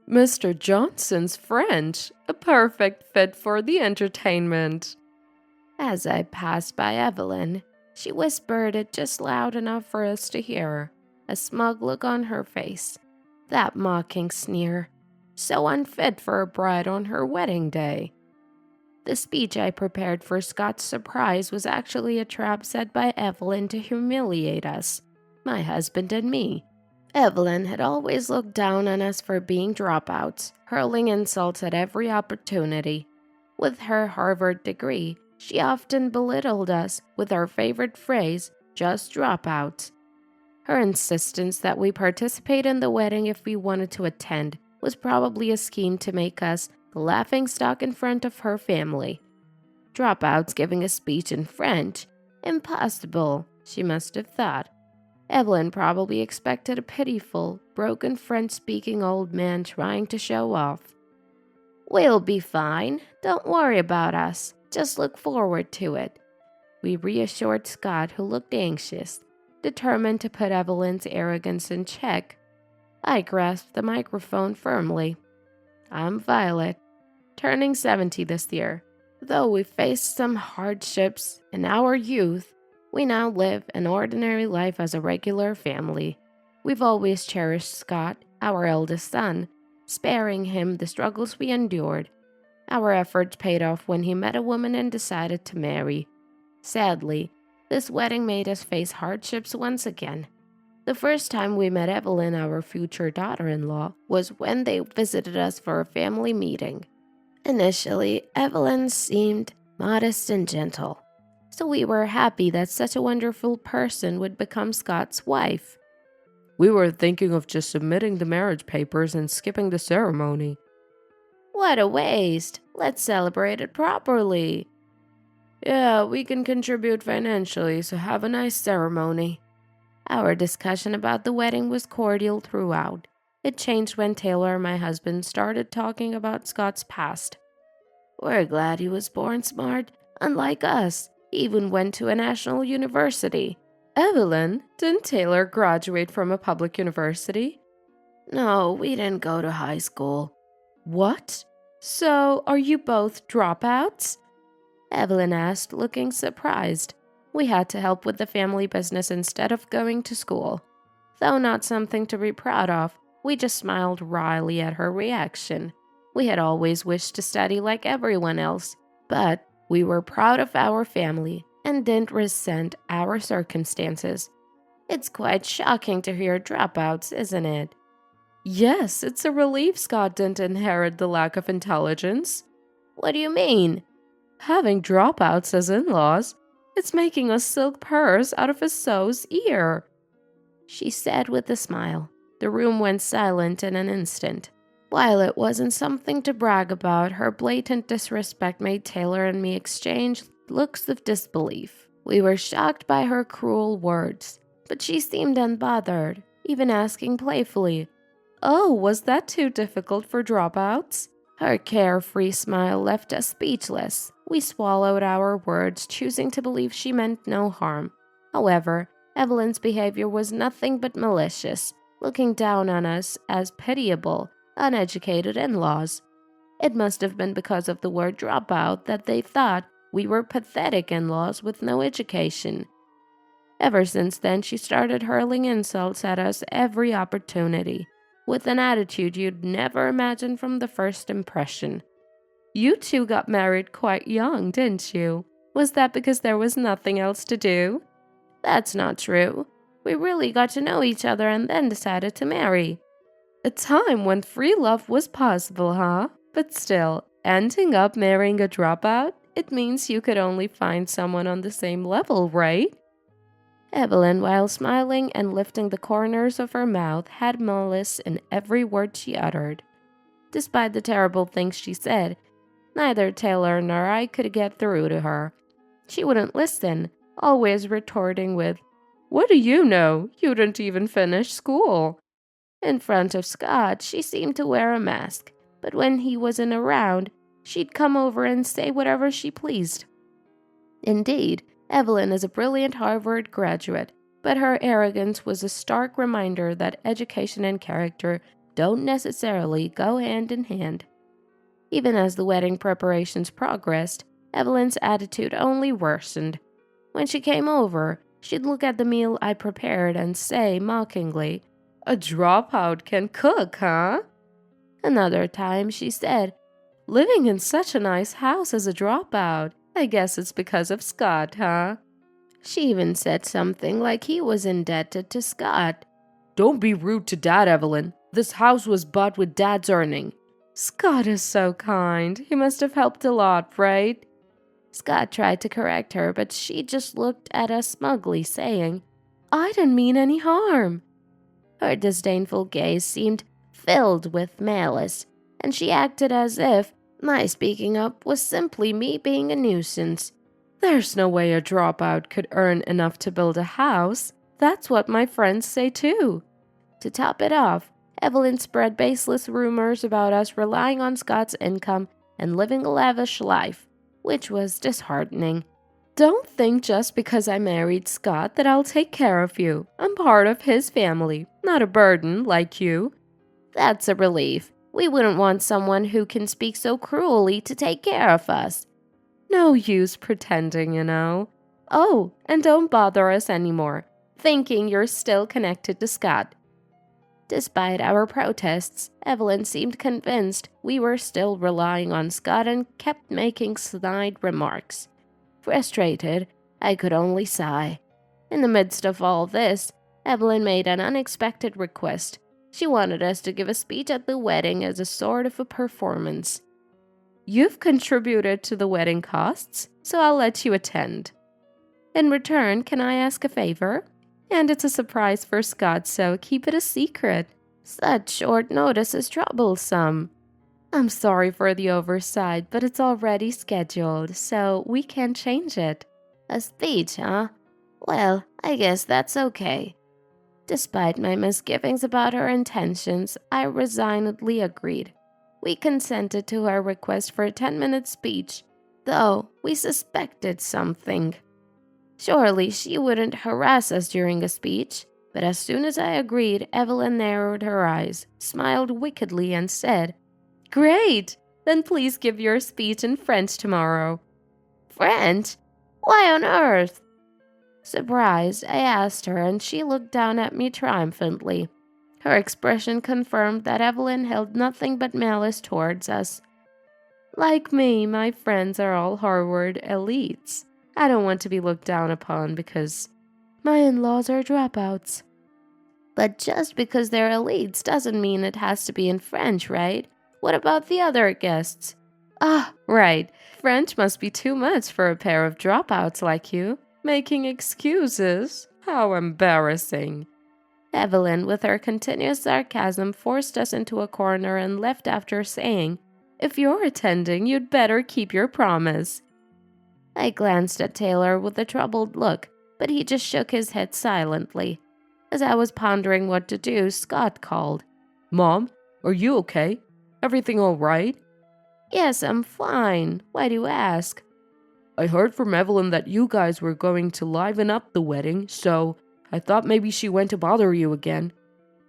Mr. Johnson's French, a perfect fit for the entertainment. As I passed by Evelyn, she whispered it just loud enough for us to hear, a smug look on her face. That mocking sneer, so unfit for a bride on her wedding day. The speech I prepared for Scott's surprise was actually a trap set by Evelyn to humiliate us, my husband and me. Evelyn had always looked down on us for being dropouts, hurling insults at every opportunity. With her Harvard degree, she often belittled us with our favorite phrase, just dropouts. Her insistence that we participate in the wedding if we wanted to attend was probably a scheme to make us the laughingstock in front of her family. Dropouts giving a speech in French? Impossible, she must have thought. Evelyn probably expected a pitiful, broken French-speaking old man trying to show off. We'll be fine. Don't worry about us. Just look forward to it. We reassured Scott, who looked anxious, determined to put Evelyn's arrogance in check. I grasped the microphone firmly. I'm Violet, turning 70 this year. Though we faced some hardships in our youth, we now live an ordinary life as a regular family. We've always cherished Scott, our eldest son, sparing him the struggles we endured. Our efforts paid off when he met a woman and decided to marry. Sadly, this wedding made us face hardships once again. The first time we met Evelyn, our future daughter-in-law, was when they visited us for a family meeting. Initially, Evelyn seemed modest and gentle, so we were happy that such a wonderful person would become Scott's wife. We were thinking of just submitting the marriage papers and skipping the ceremony. What a waste! Let's celebrate it properly. Yeah, we can contribute financially, so have a nice ceremony. Our discussion about the wedding was cordial throughout. It changed when Taylor, my husband, started talking about Scott's past. We're glad he was born smart, unlike us. He even went to a national university. Evelyn, didn't Taylor graduate from a public university? No, we didn't go to high school. What? So, are you both dropouts? Evelyn asked, looking surprised. We had to help with the family business instead of going to school. Though not something to be proud of, we just smiled wryly at her reaction. We had always wished to study like everyone else, but we were proud of our family and didn't resent our circumstances. It's quite shocking to hear dropouts, isn't it? Yes, it's a relief Scott didn't inherit the lack of intelligence. What do you mean? Having dropouts as in-laws, it's making us silk purrs out of a sow's ear, she said with a smile. The room went silent in an instant. While it wasn't something to brag about, her blatant disrespect made Taylor and me exchange looks of disbelief. We were shocked by her cruel words, but she seemed unbothered, even asking playfully, "Oh, was that too difficult for dropouts?" Her carefree smile left us speechless. We swallowed our words, choosing to believe she meant no harm. However, Evelyn's behavior was nothing but malicious, looking down on us as pitiable, uneducated in-laws. It must have been because of the word dropout that they thought we were pathetic in-laws with no education. Ever since then, she started hurling insults at us every opportunity, with an attitude you'd never imagine from the first impression. You two got married quite young, didn't you? Was that because there was nothing else to do? That's not true. We really got to know each other and then decided to marry. A time when free love was possible, huh? But still, ending up marrying a dropout, it means you could only find someone on the same level, right? Evelyn, while smiling and lifting the corners of her mouth, had malice in every word she uttered. Despite the terrible things she said, neither Taylor nor I could get through to her. She wouldn't listen, always retorting with, "What do you know? You didn't even finish school." In front of Scott, she seemed to wear a mask, but when he wasn't around, she'd come over and say whatever she pleased. Indeed, Evelyn is a brilliant Harvard graduate, but her arrogance was a stark reminder that education and character don't necessarily go hand in hand. Even as the wedding preparations progressed, Evelyn's attitude only worsened. When she came over, she'd look at the meal I prepared and say mockingly, "A dropout can cook, huh?" Another time she said, "Living in such a nice house as a dropout. I guess it's because of Scott, huh?" She even said something like he was indebted to Scott. "Don't be rude to Dad, Evelyn. This house was bought with Dad's earning." "Scott is so kind. He must have helped a lot, right?" Scott tried to correct her, but she just looked at us smugly, saying, "I didn't mean any harm." Her disdainful gaze seemed filled with malice, and she acted as if my speaking up was simply me being a nuisance. "There's no way a dropout could earn enough to build a house. That's what my friends say too." To top it off, Evelyn spread baseless rumors about us relying on Scott's income and living a lavish life, which was disheartening. "Don't think just because I married Scott that I'll take care of you. I'm part of his family, not a burden like you." "That's a relief. We wouldn't want someone who can speak so cruelly to take care of us." "No use pretending, you know. Oh, and don't bother us anymore, thinking you're still connected to Scott." Despite our protests, Evelyn seemed convinced we were still relying on Scott and kept making snide remarks. Frustrated, I could only sigh. In the midst of all this, Evelyn made an unexpected request. She wanted us to give a speech at the wedding as a sort of a performance. "You've contributed to the wedding costs, so I'll let you attend. In return, can I ask a favor? And it's a surprise for Scott, so keep it a secret. Such short notice is troublesome." "I'm sorry for the oversight, but it's already scheduled, so we can't change it." "A speech, huh? Well, I guess that's okay." Despite my misgivings about her intentions, I resignedly agreed. We consented to her request for a 10-minute speech, though we suspected something. Surely she wouldn't harass us during a speech, but as soon as I agreed, Evelyn narrowed her eyes, smiled wickedly, and said, "Great! Then please give your speech in French tomorrow." "French? Why on earth?" Surprised, I asked her, and she looked down at me triumphantly. Her expression confirmed that Evelyn held nothing but malice towards us. "Like me, my friends are all Harvard elites. I don't want to be looked down upon because my in-laws are dropouts." "But just because they're elites doesn't mean it has to be in French, right? What about the other guests?" "Ah, right. French must be too much for a pair of dropouts like you. Making excuses? How embarrassing." Evelyn, with her continuous sarcasm, forced us into a corner and left after saying, "If you're attending, you'd better keep your promise." I glanced at Taylor with a troubled look, but he just shook his head silently. As I was pondering what to do, Scott called. "Mom, are you okay? Everything all right?" "Yes, I'm fine. Why do you ask?" "I heard from Evelyn that you guys were going to liven up the wedding, so I thought maybe she went to bother you again."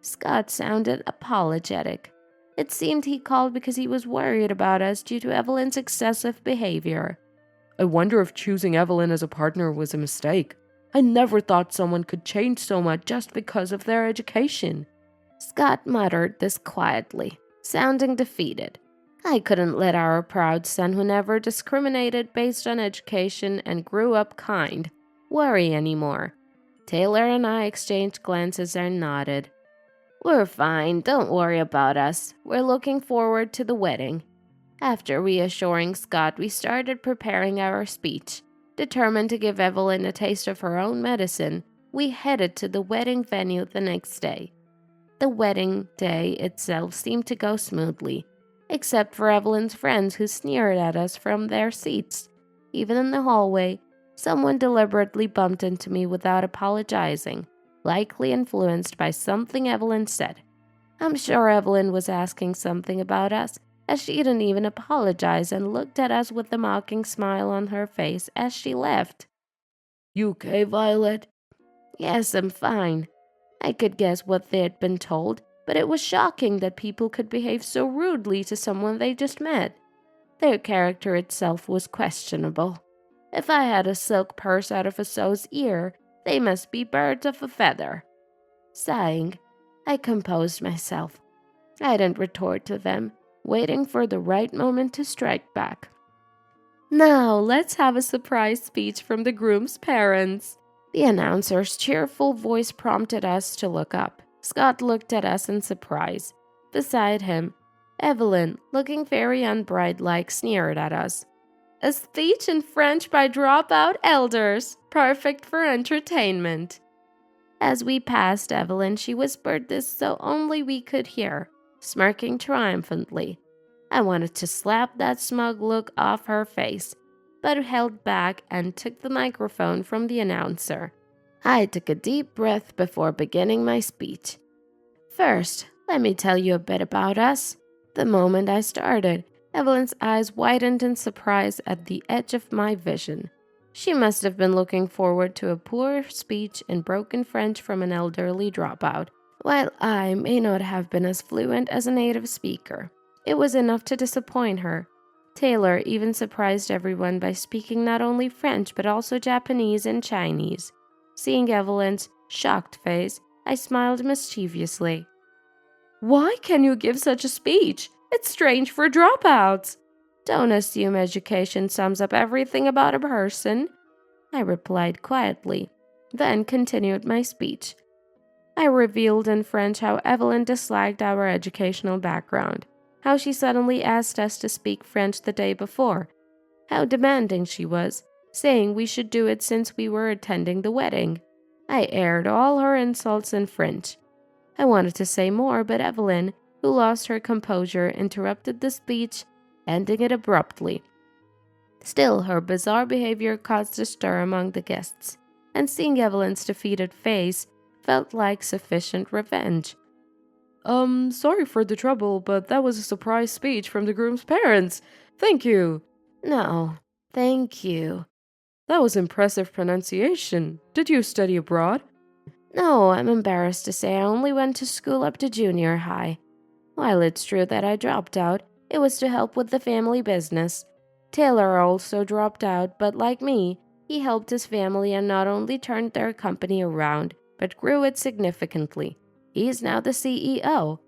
Scott sounded apologetic. It seemed he called because he was worried about us due to Evelyn's excessive behavior. "I wonder if choosing Evelyn as a partner was a mistake. I never thought someone could change so much just because of their education." Scott muttered this quietly, sounding defeated. I couldn't let our proud son, who never discriminated based on education and grew up kind, worry anymore. Taylor and I exchanged glances and nodded. "We're fine, don't worry about us. We're looking forward to the wedding." After reassuring Scott, we started preparing our speech. Determined to give Evelyn a taste of her own medicine, we headed to the wedding venue the next day. The wedding day itself seemed to go smoothly, except for Evelyn's friends who sneered at us from their seats. Even in the hallway, someone deliberately bumped into me without apologizing, likely influenced by something Evelyn said. I'm sure Evelyn was asking something about us, as she didn't even apologize and looked at us with a mocking smile on her face as she left. "You okay, Violet?" "Yes, I'm fine." I could guess what they had been told, but it was shocking that people could behave so rudely to someone they just met. Their character itself was questionable. If I had a silk purse out of a sow's ear, they must be birds of a feather. Sighing, I composed myself. I didn't retort to them, waiting for the right moment to strike back. Now, let's have a surprise speech from the groom's parents. The announcer's cheerful voice prompted us to look up. Scott looked at us in surprise. Beside him, Evelyn, looking very unbride-like, sneered at us. A speech in French by dropout elders, perfect for entertainment. As we passed Evelyn, she whispered this so only we could hear, smirking triumphantly. I wanted to slap that smug look off her face, but held back and took the microphone from the announcer. I took a deep breath before beginning my speech. First, let me tell you a bit about us. The moment I started, Evelyn's eyes widened in surprise at the edge of my vision. She must have been looking forward to a poor speech in broken French from an elderly dropout, while I may not have been as fluent as a native speaker. It was enough to disappoint her. Taylor even surprised everyone by speaking not only French but also Japanese and Chinese. Seeing Evelyn's shocked face, I smiled mischievously. Why can you give such a speech? It's strange for dropouts. Don't assume education sums up everything about a person, I replied quietly, then continued my speech. I revealed in French how Evelyn disliked our educational background, how she suddenly asked us to speak French the day before, how demanding she was, saying we should do it since we were attending the wedding. I aired all her insults in French. I wanted to say more, but Evelyn, who lost her composure, interrupted the speech, ending it abruptly. Still, her bizarre behavior caused a stir among the guests, and seeing Evelyn's defeated face felt like sufficient revenge. Sorry for the trouble, but that was a surprise speech from the groom's parents. Thank you. No, thank you. That was impressive pronunciation. Did you study abroad? No, I'm embarrassed to say I only went to school up to junior high. While it's true that I dropped out, it was to help with the family business. Taylor also dropped out, but like me, he helped his family and not only turned their company around, but grew it significantly. He's now the CEO.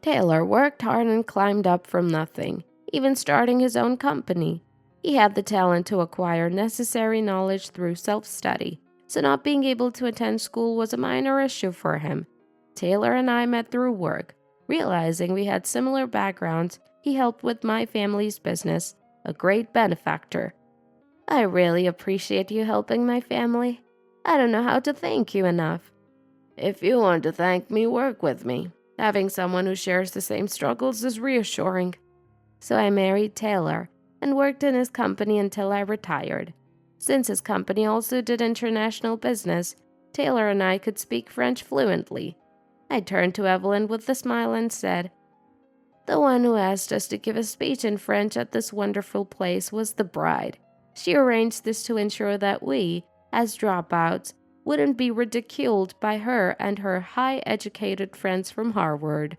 Taylor worked hard and climbed up from nothing, even starting his own company. He had the talent to acquire necessary knowledge through self-study, so not being able to attend school was a minor issue for him. Taylor and I met through work. Realizing we had similar backgrounds, he helped with my family's business, a great benefactor. I really appreciate you helping my family. I don't know how to thank you enough. If you want to thank me, work with me. Having someone who shares the same struggles is reassuring. So I married Taylor and worked in his company until I retired. Since his company also did international business, Taylor and I could speak French fluently. I turned to Evelyn with a smile and said, The one who asked us to give a speech in French at this wonderful place was the bride. She arranged this to ensure that we, as dropouts, wouldn't be ridiculed by her and her high-educated friends from Harvard.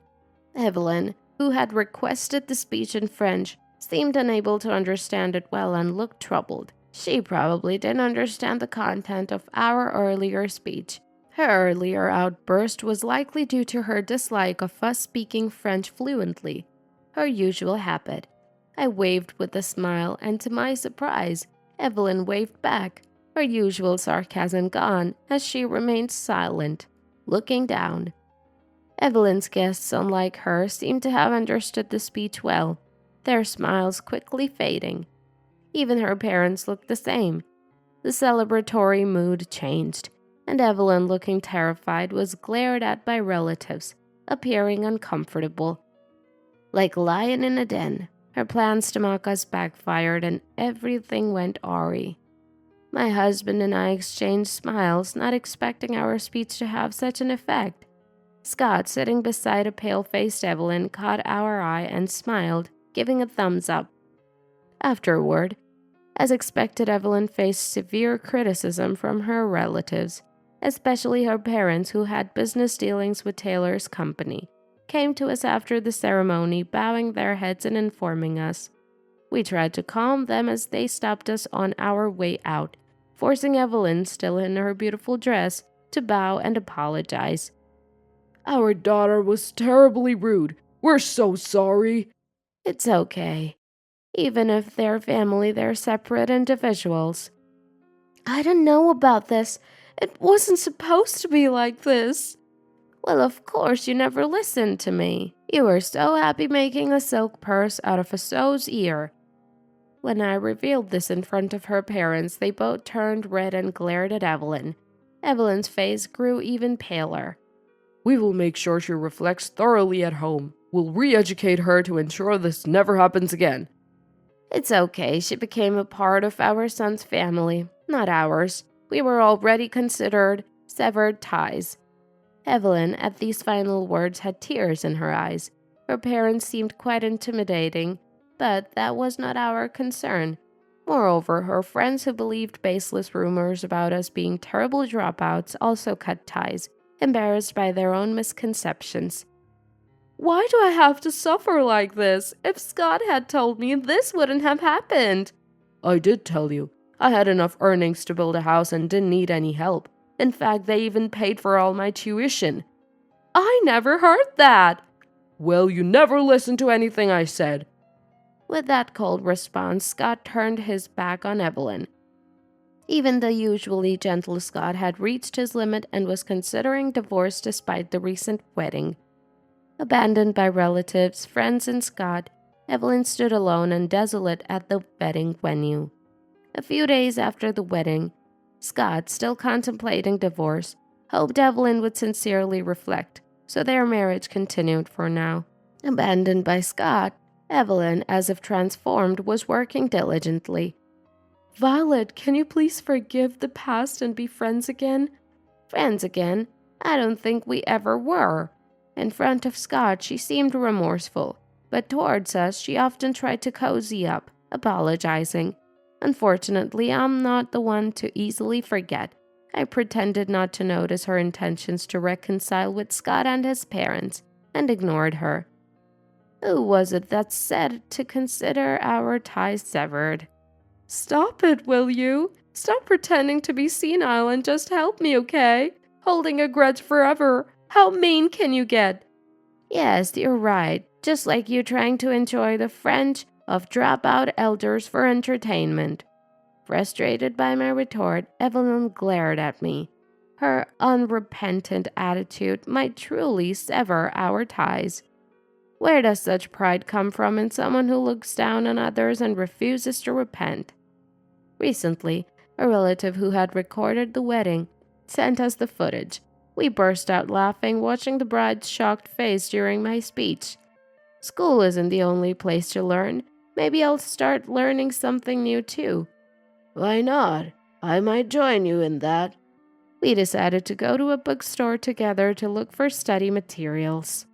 Evelyn, who had requested the speech in French, seemed unable to understand it well and looked troubled. She probably didn't understand the content of our earlier speech. Her earlier outburst was likely due to her dislike of us speaking French fluently, her usual habit. I waved with a smile, and to my surprise, Evelyn waved back, her usual sarcasm gone, as she remained silent, looking down. Evelyn's guests, unlike her, seemed to have understood the speech well, their smiles quickly fading. Even her parents looked the same. The celebratory mood changed, and Evelyn, looking terrified, was glared at by relatives, appearing uncomfortable. Like a lion in a den, her plans to mock us backfired and everything went awry. My husband and I exchanged smiles, not expecting our speech to have such an effect. Scott, sitting beside a pale-faced Evelyn, caught our eye and smiled, giving a thumbs up. Afterward, as expected, Evelyn faced severe criticism from her relatives, especially her parents who had business dealings with Taylor's company. came to us after the ceremony, bowing their heads and informing us. We tried to calm them as they stopped us on our way out, forcing Evelyn, still in her beautiful dress, to bow and apologize. Our daughter was terribly rude. We're so sorry. It's okay. Even if they're family, they're separate individuals. I didn't know about this. It wasn't supposed to be like this. Well, of course, you never listened to me. You were so happy making a silk purse out of a sow's ear. When I revealed this in front of her parents, they both turned red and glared at Evelyn. Evelyn's face grew even paler. We will make sure she reflects thoroughly at home. We'll re-educate her to ensure this never happens again. It's okay, she became a part of our son's family, not ours. We were already considered severed ties. Evelyn, at these final words, had tears in her eyes. Her parents seemed quite intimidating, but that was not our concern. Moreover, her friends who believed baseless rumors about us being terrible dropouts also cut ties, embarrassed by their own misconceptions. Why do I have to suffer like this? If Scott had told me, this wouldn't have happened. I did tell you. I had enough earnings to build a house and didn't need any help. In fact, they even paid for all my tuition. I never heard that. Well, you never listened to anything I said. With that cold response, Scott turned his back on Evelyn. Even the usually gentle Scott had reached his limit and was considering divorce despite the recent wedding. Abandoned by relatives, friends, and Scott, Evelyn stood alone and desolate at the wedding venue. A few days after the wedding, Scott, still contemplating divorce, hoped Evelyn would sincerely reflect, so their marriage continued for now. Abandoned by Scott, Evelyn, as if transformed, was working diligently. Violet, can you please forgive the past and be friends again? Friends again? I don't think we ever were. In front of Scott, she seemed remorseful, but towards us, she often tried to cozy up, apologizing. Unfortunately, I'm not the one to easily forget. I pretended not to notice her intentions to reconcile with Scott and his parents, and ignored her. Who was it that said to consider our ties severed? Stop it, will you? Stop pretending to be senile and just help me, okay? Holding a grudge forever. How mean can you get? Yes, you're right. Just like you trying to enjoy the French of dropout elders for entertainment. Frustrated by my retort, Evelyn glared at me. Her unrepentant attitude might truly sever our ties. Where does such pride come from in someone who looks down on others and refuses to repent? Recently, a relative who had recorded the wedding sent us the footage. We burst out laughing, watching the bride's shocked face during my speech. School isn't the only place to learn. Maybe I'll start learning something new too. Why not? I might join you in that. We decided to go to a bookstore together to look for study materials.